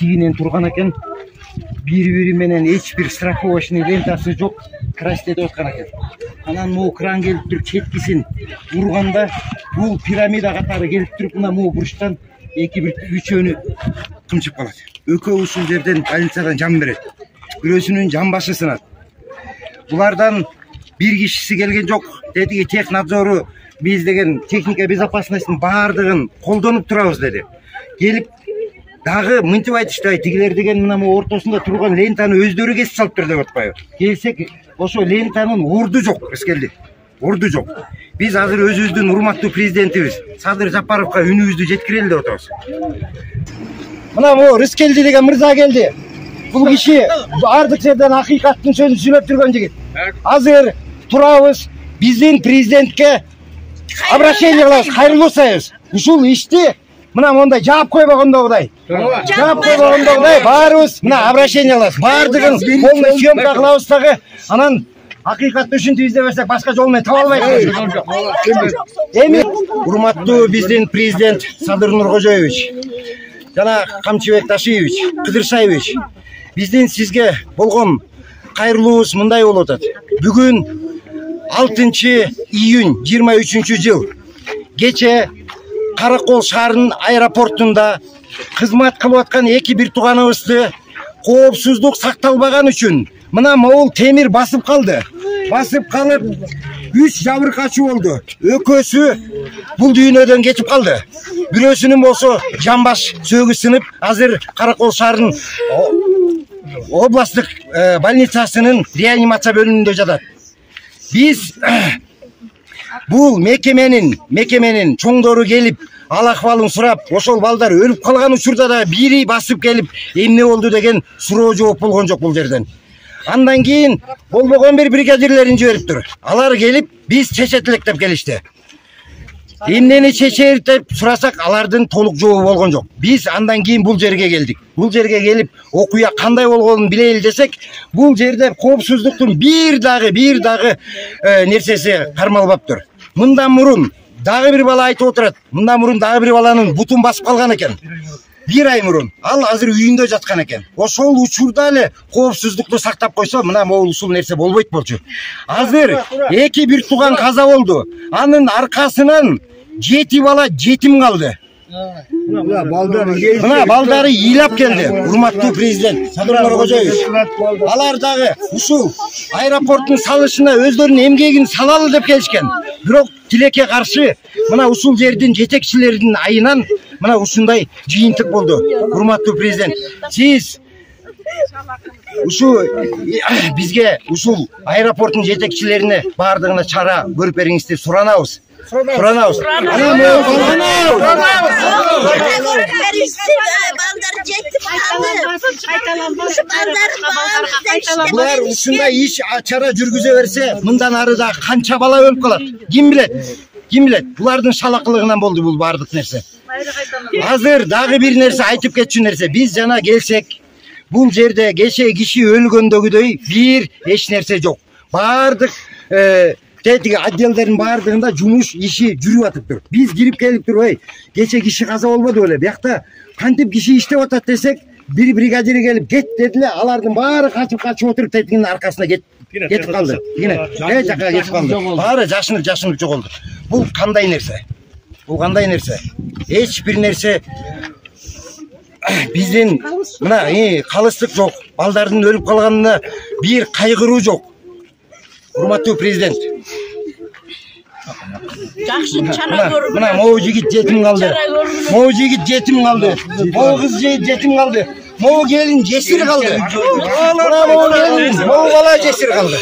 тигинен турган экен. Бири-бири менен эч бир страховочный лентасы жок, красте деп аткан экен. Анан могу кран келип туруп четкисин урганда бул пирамида катары келип туруп мына могу бурчтан эки-бир үчөөнү кымчып калат. Экөө ушул жерден больницадан жан берет. Бирөөсүнүн жан башы сынат. Булардан бир кишиси келген жок. Дедиги технадзору биз деген техника безопасностьтун баардыгын колдонуп турабыз деди. Келип дагы мынтип айтышты, тигилер деген мына ортосунда турган лентаны өздөрү кесип салыптыр деп атпайбы. Келсек, ошо лентанын орду жок, эскелди. Орду жок. Биз азыр өзүбүздүн урматтуу президентибиз Садыр Жапаровго үнүбүздү жеткирели деп атабыз. Мына могу Рыскелди деген мырза келди. Бул киши бардык жерден акыйкаттын сөзүн сүйлөп жүргөн жигит. Азыр турабыз, биздин президентке обращение кылабыз, кайрылуу жасайбыз. Ушул ишти мына мондай жаап койбогондогудай. Жаап койбогондогудай баарыбыз мына обращение кылабыз. Бардыгын полный съемка кылабыз дагы. Анан акыйкатты ушинтип издеп берсек башка жол менен таба албайбыз. Эми урматтуу биздин президент Садыр Нуркожоевич жана Камчыбек Ташиевич, Кыдыршаевич, биздин сизге болгон кайрылуубуз мындай болуп атат. Бүгүн 6-июнь 23-жыл кече Каракол шаарынын аэропортунда кызмат кылып аткан эки бир тууганыбызды коопсуздук сакталбаган үчүн мына могул темир басып калды. Басып калып 3 жабыркачуу болду. Экөөсү бул дүйнөдөн кетип калды. Бирөөсүнүн болсо жамбаш сөөгү сынып, азыр Каракол шаарынын областтык больницасынын реанимация бөлүмүндө жатат. Биз бул мекеменин чоңдору келип, ал акыбалын сурап, ошол балдар өлүп калган учурда да бири басып келип, эмне болду деген суроо жооп болгон жок бул жерден. Андан кийин болбогон бир бригадирлерин жибериптир. Алар келип, биз чечетилек деп келишти. Эмнени чечет деп сурасак, алардын толук жообу болгон жок. Биз андан кийин бул жерге келдик. Бул жерге келип, окуя кандай болгонун билели десек, бул жерде коопсуздуктун бир дагы нерсеси кармалбаптыр. Мындан мурун дагы бир бала айтып отурат. Мындан мурун дагы бир баланын бутун басып калган экен. 1 ай мурун. Ал азыр үйүндө жаткан экен. Ошол учурда эле коопсуздукту сактап койсо, мына могул ушул нерсе болбойт болчу. Азыр эки бир тууган каза болду. Анын аркасынан 7 бала жетим калды. Мына балдары ыйлап келди. Урматтуу президент Садыр Нуркожоевич. Алар дагы ушул аэропорттун салышына өздөрүнүн эмгегин салалы деп келишкен. Бирок тилекке каршы мына ушул жердин жетекчилеринин айынан мына ушундай жыйынтык болду. Урматтуу президент, сиз бизге ушул аэропорттун жетекчилерине баардыгына чара көрүп бериңиз деп суранабыз. Суранабыз. Булар ушундай иш чара жүргүзө берсе, мындан ары да канча бала өлүп калат? Ким билет? Ким билет? Булардын шалакылыгынан болду бул бардык нерсе. Азыр дагы бир нерсе айтып кетчү нерсе. Биз жана келсек, бул жерде кеше киши өлгөндөгүдөй бир эч нерсе жок. Бардык тетиги отделдердин баардыгында жумуш иши жүрүп атыптыр. Биз кирип келиптир, ой, кече киши каза болбоду беле. Биякта кантип киши иштеп атат десек, бир бригадир келип кет дедиле, алардын баары качып отуруп тетигинин аркасына кетип калды. Жака кетип калды. Баары жашынып жоголду. Бул кандай нерсе? Бул кандай нерсе? Эч бир нерсе биздин мына калыстык жок. Балдардын өлүп калганына бир кайгыруу жок. Урматтуу президент. Жакшы чара көрүп. Мына могу жигит жетим калды. Могу жигит жетим калды. Могу кыз жетим калды. Могу келин жесир калды. Мына могу бала жесир калды.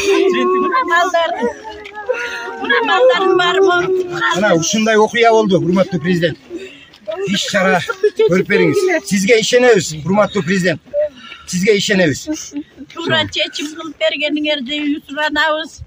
Мына балдардын баары мына ушундай окуя болду, урматтуу президент. Иш чара көрүп бериңиз. Сизге ишенебиз, урматтуу президент. Сизге ишенебиз. Туура чечим кылып бергениңерди суранабыз.